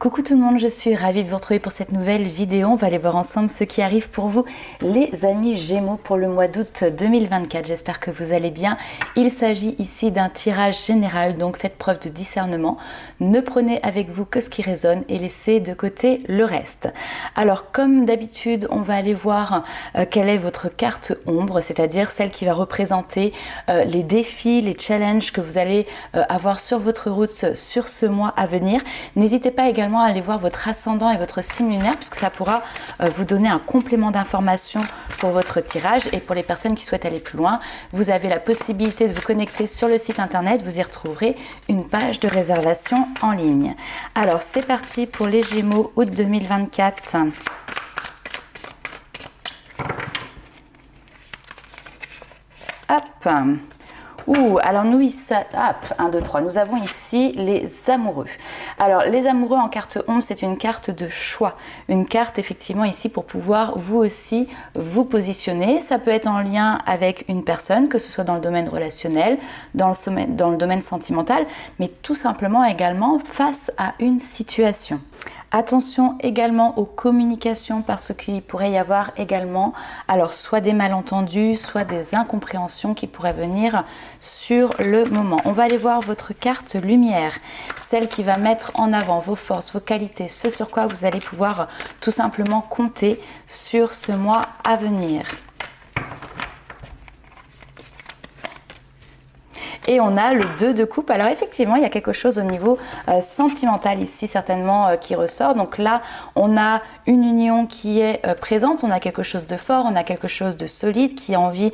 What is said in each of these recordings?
Coucou tout le monde, je suis ravie de vous retrouver pour cette nouvelle vidéo. On va aller voir ensemble ce qui arrive pour vous, les amis Gémeaux, pour le mois d'août 2024. J'espère que vous allez bien. Il s'agit ici d'un tirage général, donc faites preuve de discernement. Ne prenez avec vous que ce qui résonne et laissez de côté le reste. Alors, comme d'habitude, on va aller voir quelle est votre carte ombre, c'est-à-dire celle qui va représenter les défis, les challenges que vous allez avoir sur votre route sur ce mois à venir. N'hésitez pas également à aller voir votre ascendant et votre signe lunaire puisque ça pourra vous donner un complément d'information pour votre tirage. Et pour les personnes qui souhaitent aller plus loin, vous avez la possibilité de vous connecter sur le site internet. Vous y retrouverez une page de réservation en ligne. Alors c'est parti pour les Gémeaux août 2024. Hop. Alors nous ici, 1, 2, 3, nous avons ici les amoureux. Alors les amoureux en carte ombre, c'est une carte de choix. Une carte effectivement ici pour pouvoir vous aussi vous positionner. Ça peut être en lien avec une personne, que ce soit dans le domaine relationnel, dans le domaine sentimental, mais tout simplement également face à une situation. Attention également aux communications parce qu'il pourrait y avoir également alors soit des malentendus, soit des incompréhensions qui pourraient venir sur le moment. On va aller voir votre carte lumière, celle qui va mettre en avant vos forces, vos qualités, ce sur quoi vous allez pouvoir tout simplement compter sur ce mois à venir. Et on a le 2 de coupe. Alors effectivement, il y a quelque chose au niveau sentimental ici certainement qui ressort. Donc là, on a une union qui est présente, on a quelque chose de fort, on a quelque chose de solide qui a envie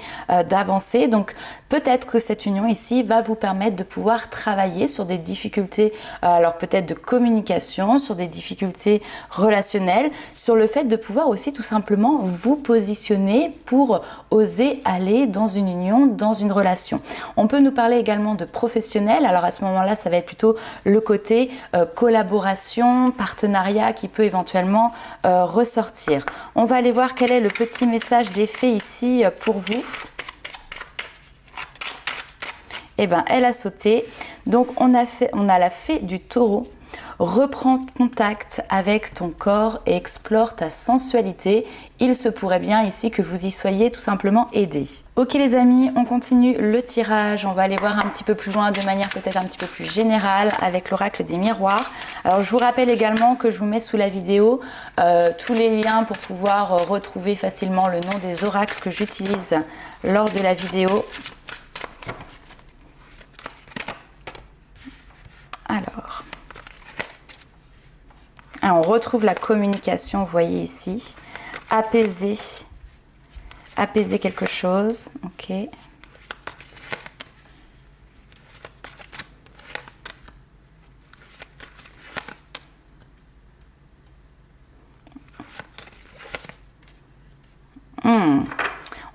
d'avancer. Donc peut-être que cette union ici va vous permettre de pouvoir travailler sur des difficultés, alors peut-être de communication, sur des difficultés relationnelles, sur le fait de pouvoir aussi tout simplement vous positionner pour oser aller dans une union, dans une relation. On peut nous parler également de professionnel. Alors à ce moment-là, ça va être plutôt le côté collaboration, partenariat qui peut éventuellement ressortir. On va aller voir quel est le petit message des fées ici pour vous. Eh bien, elle a sauté. Donc, on a la fée du taureau. Reprends contact avec ton corps et explore ta sensualité. Il se pourrait bien ici que vous y soyez tout simplement aidés. Ok les amis, on continue le tirage. On va aller voir un petit peu plus loin de manière peut-être un petit peu plus générale avec l'oracle des miroirs. Alors je vous rappelle également que je vous mets sous la vidéo tous les liens pour pouvoir retrouver facilement le nom des oracles que j'utilise lors de la vidéo. Alors... on retrouve la communication, vous voyez ici. Apaiser quelque chose. Ok.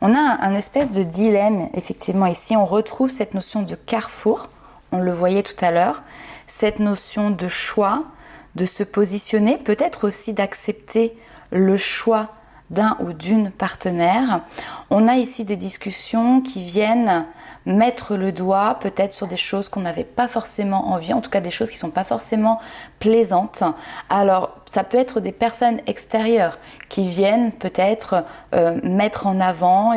On a un espèce de dilemme, effectivement. Ici, on retrouve cette notion de carrefour. On le voyait tout à l'heure. Cette notion de choix, de se positionner, peut-être aussi d'accepter le choix d'un ou d'une partenaire. On a ici des discussions qui viennent mettre le doigt peut-être sur des choses qu'on n'avait pas forcément envie, en tout cas des choses qui ne sont pas forcément plaisantes. Alors, ça peut être des personnes extérieures qui viennent peut-être mettre en avant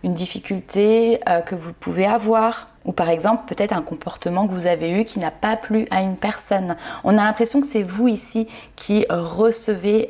une difficulté que vous pouvez avoir. Ou par exemple, peut-être un comportement que vous avez eu qui n'a pas plu à une personne. On a l'impression que c'est vous ici qui recevez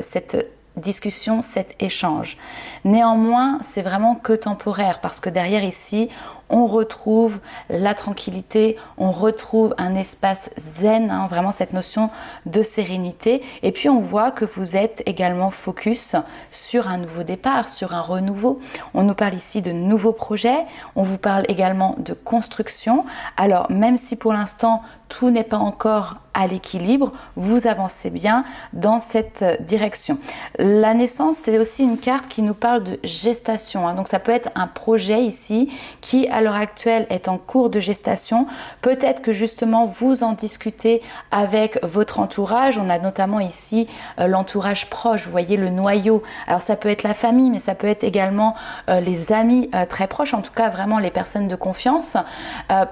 cette discussion, cet échange. Néanmoins, c'est vraiment que temporaire parce que derrière ici, on retrouve la tranquillité, on retrouve un espace zen, vraiment cette notion de sérénité. Et puis on voit que vous êtes également focus sur un nouveau départ, sur un renouveau. On nous parle ici de nouveaux projets, on vous parle également de construction. Alors même si pour l'instant tout n'est pas encore à l'équilibre, vous avancez bien dans cette direction. La naissance, c'est aussi une carte qui nous parle de gestation. Donc ça peut être un projet ici qui à l'heure actuelle est en cours de gestation. Peut-être que justement vous en discutez avec votre entourage. On a notamment ici l'entourage proche, vous voyez le noyau. Alors ça peut être la famille, mais ça peut être également les amis très proches, en tout cas vraiment les personnes de confiance.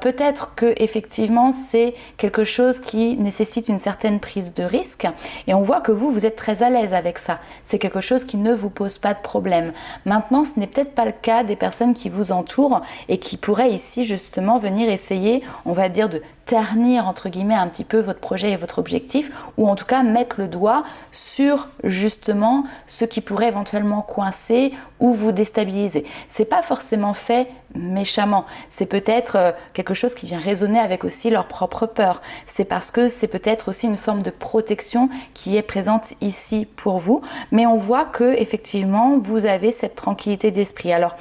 Peut-être que effectivement c'est quelque chose qui nécessite nécessite une certaine prise de risque et on voit que vous êtes très à l'aise avec ça. C'est quelque chose qui ne vous pose pas de problème. Maintenant, ce n'est peut-être pas le cas des personnes qui vous entourent et qui pourraient ici justement venir essayer, on va dire, de ternir entre guillemets un petit peu votre projet et votre objectif, ou en tout cas mettre le doigt sur justement ce qui pourrait éventuellement coincer ou vous déstabiliser. C'est pas forcément fait méchamment, c'est peut-être quelque chose qui vient résonner avec aussi leur propre peur. C'est parce que c'est peut-être aussi une forme de protection qui est présente ici pour vous, mais on voit que effectivement vous avez cette tranquillité d'esprit. Alors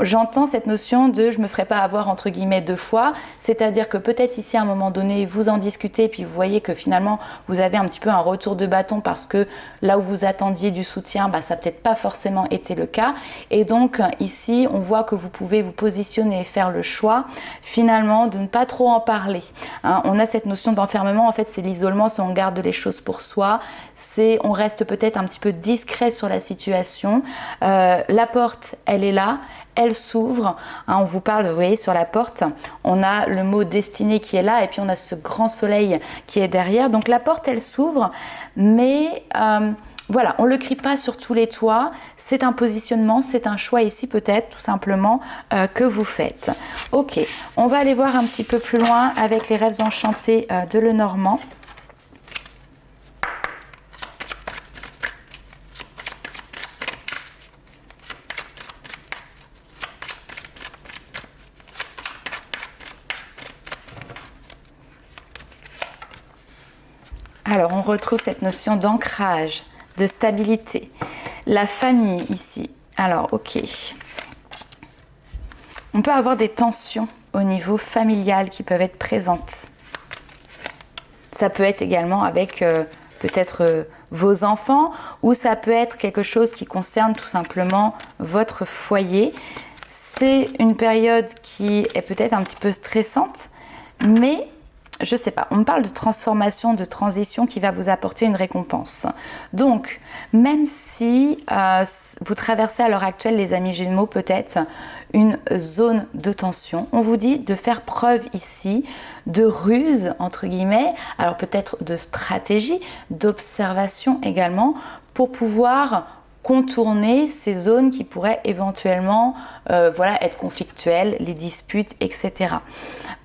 j'entends cette notion de je me ferai pas avoir entre guillemets 2 fois, c'est-à-dire que peut-être ici à un moment donné vous en discutez puis vous voyez que finalement vous avez un petit peu un retour de bâton parce que là où vous attendiez du soutien, ça n'a peut-être pas forcément été le cas et donc ici on voit que vous pouvez vous positionner et faire le choix finalement de ne pas trop en parler. On a cette notion d'enfermement, en fait c'est l'isolement, c'est on garde les choses pour soi, c'est on reste peut-être un petit peu discret sur la situation, la porte elle est là, elle s'ouvre, on vous parle, vous voyez sur la porte, on a le mot destinée qui est là et puis on a ce grand soleil qui est derrière, donc la porte elle s'ouvre, mais voilà, on ne le crie pas sur tous les toits, c'est un positionnement, c'est un choix ici peut-être tout simplement que vous faites. Ok, on va aller voir un petit peu plus loin avec les rêves enchantés de Lenormand. Alors, on retrouve cette notion d'ancrage, de stabilité. La famille ici. Alors, ok. On peut avoir des tensions au niveau familial qui peuvent être présentes. Ça peut être également avec peut-être vos enfants ou ça peut être quelque chose qui concerne tout simplement votre foyer. C'est une période qui est peut-être un petit peu stressante, mais je sais pas, on me parle de transformation, de transition qui va vous apporter une récompense. Donc, même si vous traversez à l'heure actuelle, les amis Gémeaux, peut-être une zone de tension, on vous dit de faire preuve ici de ruse, entre guillemets, alors peut-être de stratégie, d'observation également, pour pouvoir contourner ces zones qui pourraient éventuellement être conflictuelles, les disputes, etc.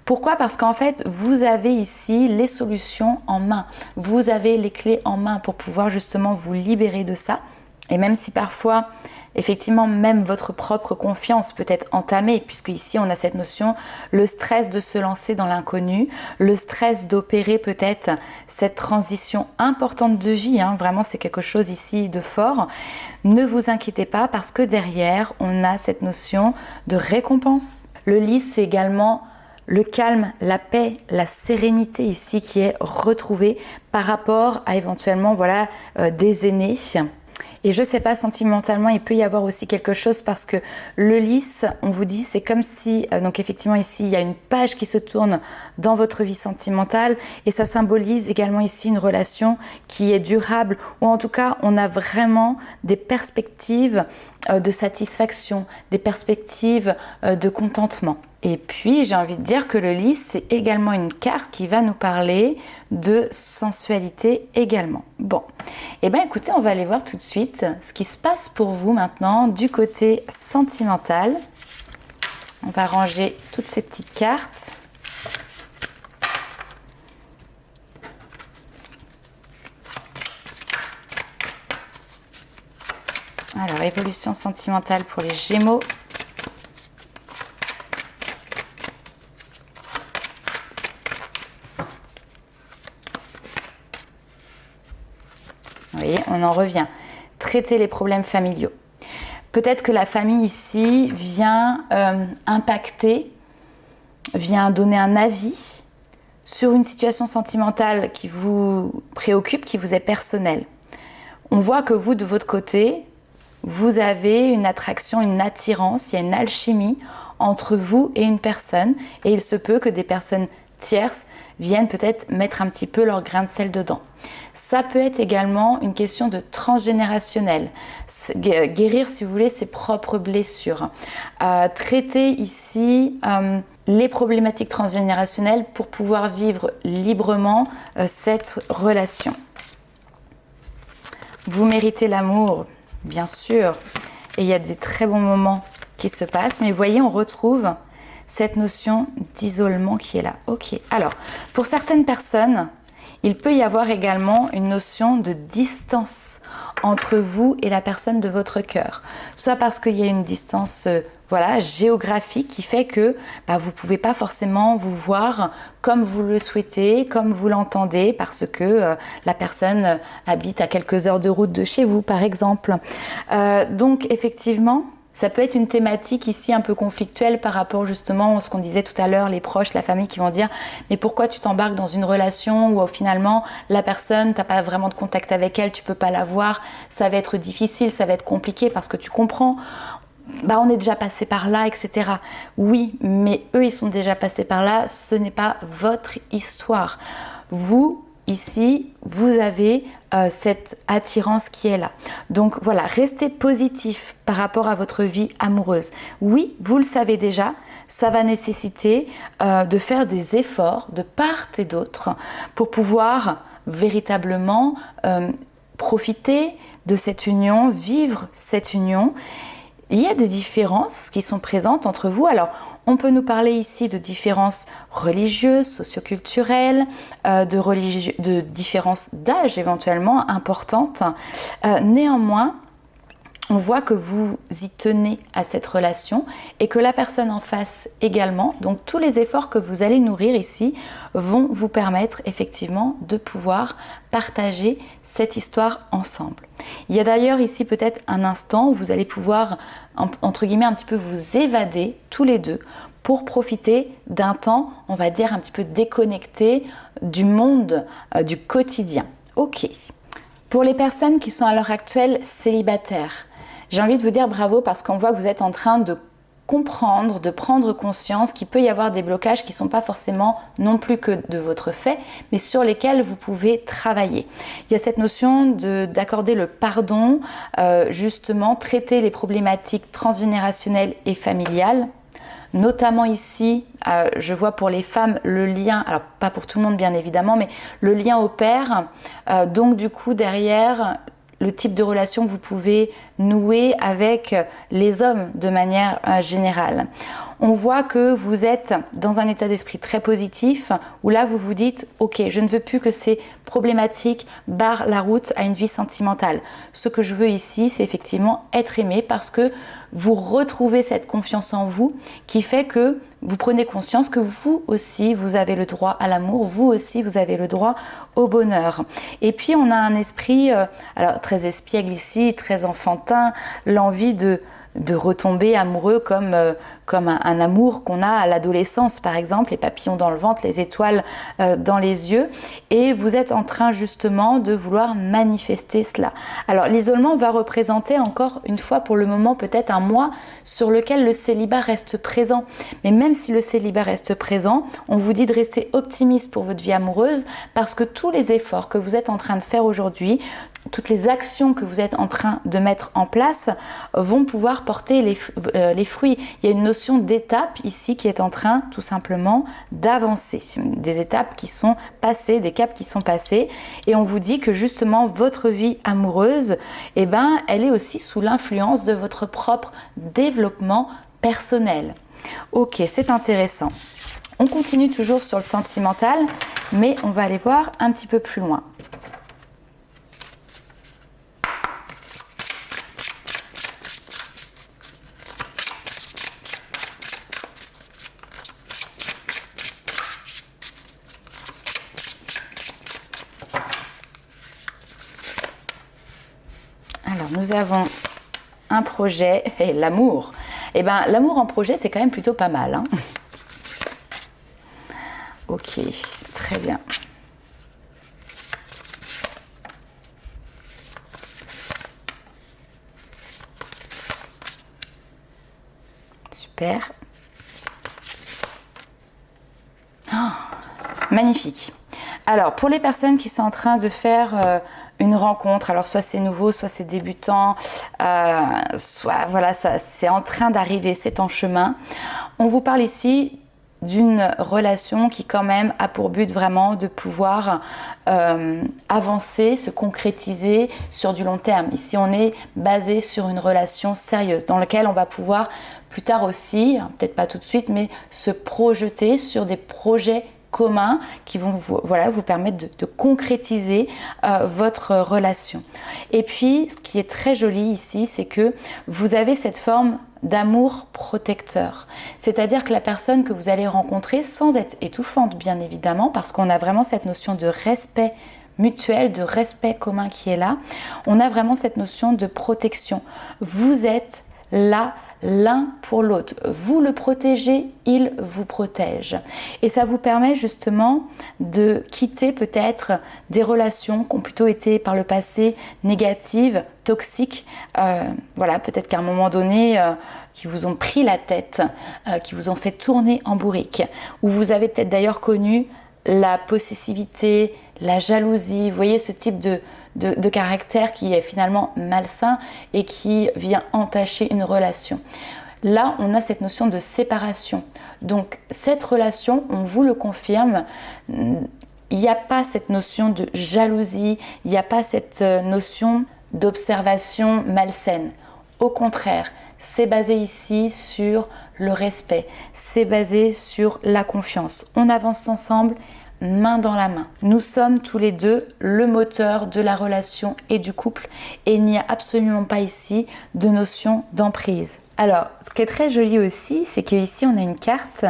Pourquoi? Parce qu'en fait, vous avez ici les solutions en main. Vous avez les clés en main pour pouvoir justement vous libérer de ça. Et même si parfois, effectivement, même votre propre confiance peut être entamée, puisque ici on a cette notion, le stress de se lancer dans l'inconnu, le stress d'opérer peut-être cette transition importante de vie, vraiment c'est quelque chose ici de fort. Ne vous inquiétez pas parce que derrière, on a cette notion de récompense. Le lys, c'est également le calme, la paix, la sérénité ici qui est retrouvée par rapport à éventuellement des aînés. Et je sais pas, sentimentalement, il peut y avoir aussi quelque chose parce que le lys, on vous dit, c'est comme si, donc effectivement ici, il y a une page qui se tourne dans votre vie sentimentale et ça symbolise également ici une relation qui est durable ou en tout cas, on a vraiment des perspectives de satisfaction, des perspectives de contentement. Et puis, j'ai envie de dire que le lys, c'est également une carte qui va nous parler de sensualité également. Bon, et bien écoutez, on va aller voir tout de suite ce qui se passe pour vous maintenant du côté sentimental. On va ranger toutes ces petites cartes. Alors, évolution sentimentale pour les Gémeaux. Vous voyez, on en revient. Traiter les problèmes familiaux. Peut-être que la famille ici vient impacter, vient donner un avis sur une situation sentimentale qui vous préoccupe, qui vous est personnelle. On voit que vous, de votre côté, vous avez une attraction, une attirance, il y a une alchimie entre vous et une personne et il se peut que des personnes tierces viennent peut-être mettre un petit peu leur grain de sel dedans. Ça peut être également une question de transgénérationnel, guérir si vous voulez ses propres blessures, traiter ici les problématiques transgénérationnelles pour pouvoir vivre librement cette relation. Vous méritez l'amour, bien sûr, et il y a des très bons moments qui se passent, mais vous voyez, on retrouve cette notion d'isolement qui est là. Ok, alors, pour certaines personnes, il peut y avoir également une notion de distance entre vous et la personne de votre cœur. Soit parce qu'il y a une distance géographique qui fait que vous ne pouvez pas forcément vous voir comme vous le souhaitez, comme vous l'entendez, parce que la personne habite à quelques heures de route de chez vous, par exemple. Donc, effectivement, ça peut être une thématique ici un peu conflictuelle par rapport justement à ce qu'on disait tout à l'heure, les proches, la famille qui vont dire « mais pourquoi tu t'embarques dans une relation où finalement la personne, tu n'as pas vraiment de contact avec elle, tu ne peux pas la voir, ça va être difficile, ça va être compliqué parce que tu comprends ». On est déjà passé par là, etc. Oui, mais eux, ils sont déjà passés par là, ce n'est pas votre histoire. Vous, ici, vous avez cette attirance qui est là. Donc voilà, restez positif par rapport à votre vie amoureuse. Oui, vous le savez déjà, ça va nécessiter de faire des efforts de part et d'autre pour pouvoir véritablement profiter de cette union, vivre cette union. Il y a des différences qui sont présentes entre vous. Alors, on peut nous parler ici de différences religieuses, socioculturelles, de différences d'âge éventuellement importantes. Néanmoins, on voit que vous y tenez à cette relation et que la personne en face également. Donc tous les efforts que vous allez nourrir ici vont vous permettre effectivement de pouvoir partager cette histoire ensemble. Il y a d'ailleurs ici peut-être un instant où vous allez pouvoir, entre guillemets, un petit peu vous évader tous les deux pour profiter d'un temps, on va dire, un petit peu déconnecté du monde, du quotidien. Ok. Pour les personnes qui sont à l'heure actuelle célibataires, j'ai envie de vous dire bravo parce qu'on voit que vous êtes en train de comprendre, de prendre conscience qu'il peut y avoir des blocages qui ne sont pas forcément non plus que de votre fait, mais sur lesquels vous pouvez travailler. Il y a cette notion d'accorder le pardon, justement traiter les problématiques transgénérationnelles et familiales. Notamment ici, je vois pour les femmes le lien, alors pas pour tout le monde bien évidemment, mais le lien au père. Donc du coup derrière, le type de relation que vous pouvez nouer avec les hommes de manière générale. On voit que vous êtes dans un état d'esprit très positif où là vous vous dites « Ok, je ne veux plus que ces problématiques barrent la route à une vie sentimentale. Ce que je veux ici, c'est effectivement être aimé parce que vous retrouvez cette confiance en vous qui fait que vous prenez conscience que vous aussi, vous avez le droit à l'amour, vous aussi, vous avez le droit au bonheur. Et puis, on a un esprit alors très espiègle ici, très enfantin, l'envie de retomber amoureux comme un amour qu'on a à l'adolescence, par exemple, les papillons dans le ventre, les étoiles dans les yeux. Et vous êtes en train justement de vouloir manifester cela. Alors, l'isolement va représenter encore une fois pour le moment peut-être un mois sur lequel le célibat reste présent. Mais même si le célibat reste présent, on vous dit de rester optimiste pour votre vie amoureuse parce que tous les efforts que vous êtes en train de faire aujourd'hui, toutes les actions que vous êtes en train de mettre en place vont pouvoir porter les fruits. Il y a une notion d'étape ici qui est en train tout simplement d'avancer. Des étapes qui sont passées, des caps qui sont passés. Et on vous dit que justement votre vie amoureuse, elle est aussi sous l'influence de votre propre développement personnel. Ok, c'est intéressant. On continue toujours sur le sentimental, mais on va aller voir un petit peu plus loin. Alors, nous avons un projet et l'amour. L'amour en projet, c'est quand même plutôt pas mal. Ok, très bien. Super. Oh, magnifique. Alors, pour les personnes qui sont en train de faire une rencontre, alors soit c'est nouveau, soit c'est débutant, soit voilà, c'est en train d'arriver, c'est en chemin. On vous parle ici d'une relation qui quand même a pour but vraiment de pouvoir avancer, se concrétiser sur du long terme. Ici, on est basé sur une relation sérieuse dans laquelle on va pouvoir plus tard aussi, peut-être pas tout de suite, mais se projeter sur des projets communs qui vont vous permettre de concrétiser votre relation. Et puis, ce qui est très joli ici, c'est que vous avez cette forme d'amour protecteur. C'est-à-dire que la personne que vous allez rencontrer, sans être étouffante bien évidemment, parce qu'on a vraiment cette notion de respect mutuel, de respect commun qui est là, on a vraiment cette notion de protection. Vous êtes là l'un pour l'autre. Vous le protégez, il vous protège. Et ça vous permet justement de quitter peut-être des relations qui ont plutôt été par le passé négatives, toxiques. Peut-être qu'à un moment donné, qui vous ont pris la tête, qui vous ont fait tourner en bourrique. Ou vous avez peut-être d'ailleurs connu la possessivité, la jalousie. Vous voyez ce type de caractère qui est finalement malsain et qui vient entacher une relation. Là, on a cette notion de séparation. Donc, cette relation, on vous le confirme, il n'y a pas cette notion de jalousie, il n'y a pas cette notion d'observation malsaine. Au contraire, c'est basé ici sur le respect, c'est basé sur la confiance. On avance ensemble, main dans la main. Nous sommes tous les deux le moteur de la relation et du couple et il n'y a absolument pas ici de notion d'emprise. Alors, ce qui est très joli aussi, c'est qu'ici on a une carte,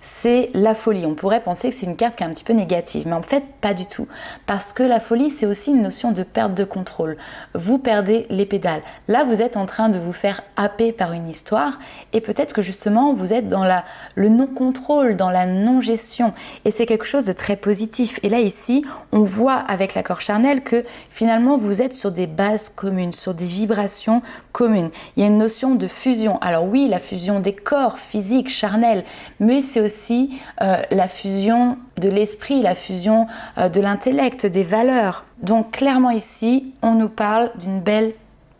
c'est la folie. On pourrait penser que c'est une carte qui est un petit peu négative, mais en fait pas du tout. Parce que la folie, c'est aussi une notion de perte de contrôle. Vous perdez les pédales. Là, vous êtes en train de vous faire happer par une histoire et peut-être que justement, vous êtes dans le non-contrôle, dans la non-gestion. Et c'est quelque chose de très positif. Et là, ici, on voit avec l'accord charnel que finalement, vous êtes sur des bases communes, sur des vibrations communes. Il y a une notion de fusion. Alors oui, la fusion des corps physiques, charnels, mais c'est aussi la fusion de l'esprit, la fusion de l'intellect, des valeurs. Donc clairement ici, on nous parle d'une belle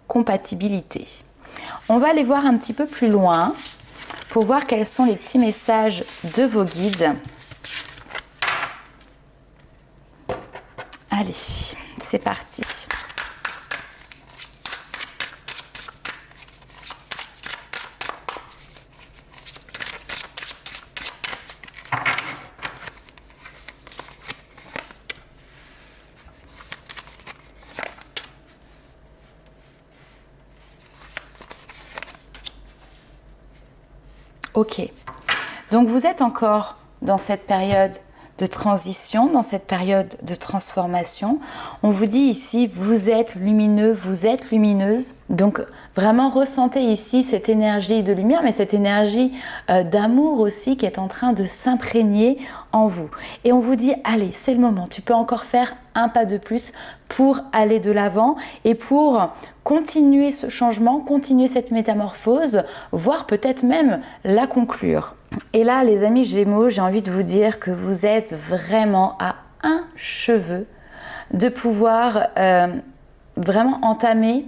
compatibilité. On va aller voir un petit peu plus loin pour voir quels sont les petits messages de vos guides. Allez, c'est parti. Ok, donc vous êtes encore dans cette période de transition, dans cette période de transformation. On vous dit ici, vous êtes lumineux, vous êtes lumineuse. Donc vraiment ressentez ici cette énergie de lumière, mais cette énergie d'amour aussi qui est en train de s'imprégner en vous. Et on vous dit, allez, c'est le moment, tu peux encore faire un pas de plus pour aller de l'avant et pour continuer ce changement, continuer cette métamorphose, voire peut-être même la conclure. Et là, les amis Gémeaux, j'ai envie de vous dire que vous êtes vraiment à un cheveu de pouvoir vraiment entamer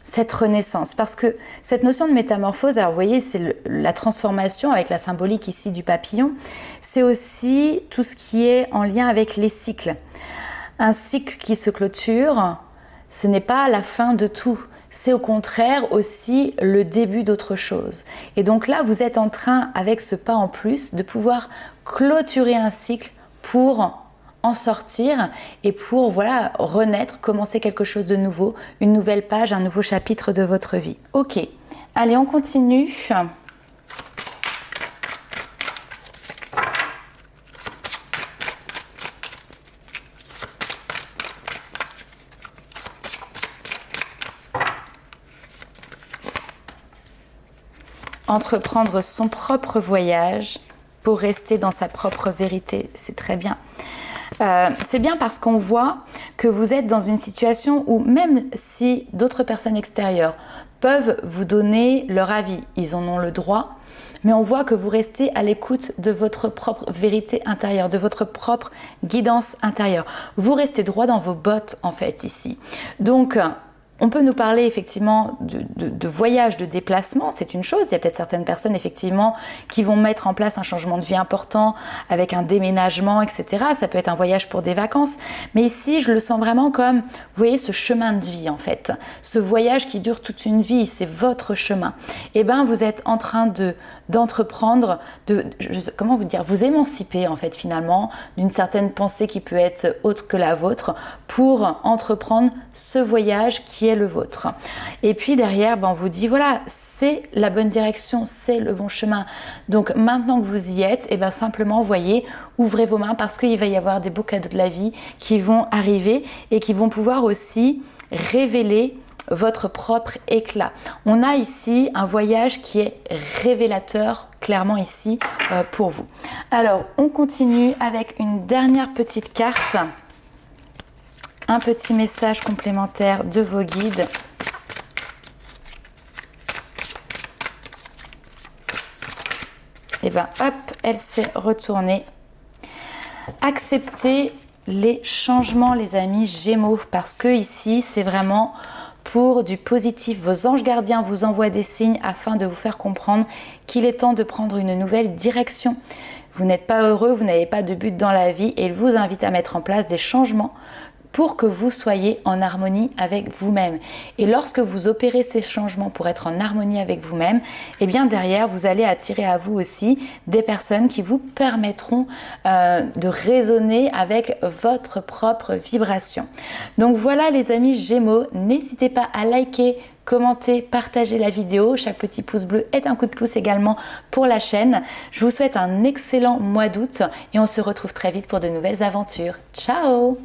cette renaissance. Parce que cette notion de métamorphose, alors vous voyez, c'est la transformation avec la symbolique ici du papillon, c'est aussi tout ce qui est en lien avec les cycles. Un cycle qui se clôture, ce n'est pas la fin de tout. C'est au contraire aussi le début d'autre chose. Et donc là, vous êtes en train, avec ce pas en plus, de pouvoir clôturer un cycle pour en sortir et pour voilà, renaître, commencer quelque chose de nouveau, une nouvelle page, un nouveau chapitre de votre vie. Ok, allez, on continue. Entreprendre son propre voyage pour rester dans sa propre vérité, c'est très bien. C'est bien parce qu'on voit que vous êtes dans une situation où même si d'autres personnes extérieures peuvent vous donner leur avis, ils en ont le droit, mais on voit que vous restez à l'écoute de votre propre vérité intérieure, de votre propre guidance intérieure. Vous restez droit dans vos bottes en fait ici. Donc, On peut nous parler effectivement de voyage, de déplacement, c'est une chose. Il y a peut-être certaines personnes effectivement qui vont mettre en place un changement de vie important avec un déménagement, etc. Ça peut être un voyage pour des vacances. Mais ici, je le sens vraiment comme, vous voyez, ce chemin de vie en fait. Ce voyage qui dure toute une vie, c'est votre chemin. Et bien, vous êtes en train d'entreprendre, comment vous dire, vous émanciper en fait finalement d'une certaine pensée qui peut être autre que la vôtre pour entreprendre ce voyage qui est le vôtre. Et puis derrière, on vous dit voilà, c'est la bonne direction, c'est le bon chemin. Donc maintenant que vous y êtes, et simplement voyez, ouvrez vos mains parce qu'il va y avoir des beaux cadeaux de la vie qui vont arriver et qui vont pouvoir aussi révéler votre propre éclat. On a ici un voyage qui est révélateur clairement ici pour vous. Alors on continue avec une dernière petite carte, un petit message complémentaire de vos guides. Et hop, elle s'est retournée. Acceptez les changements les amis Gémeaux parce que ici c'est vraiment pour du positif. Vos anges gardiens vous envoient des signes afin de vous faire comprendre qu'il est temps de prendre une nouvelle direction. Vous n'êtes pas heureux, vous n'avez pas de but dans la vie et ils vous invitent à mettre en place des changements pour que vous soyez en harmonie avec vous-même. Et lorsque vous opérez ces changements pour être en harmonie avec vous-même, et bien derrière, vous allez attirer à vous aussi des personnes qui vous permettront de résonner avec votre propre vibration. Donc voilà les amis Gémeaux, n'hésitez pas à liker, commenter, partager la vidéo. Chaque petit pouce bleu est un coup de pouce également pour la chaîne. Je vous souhaite un excellent mois d'août et on se retrouve très vite pour de nouvelles aventures. Ciao!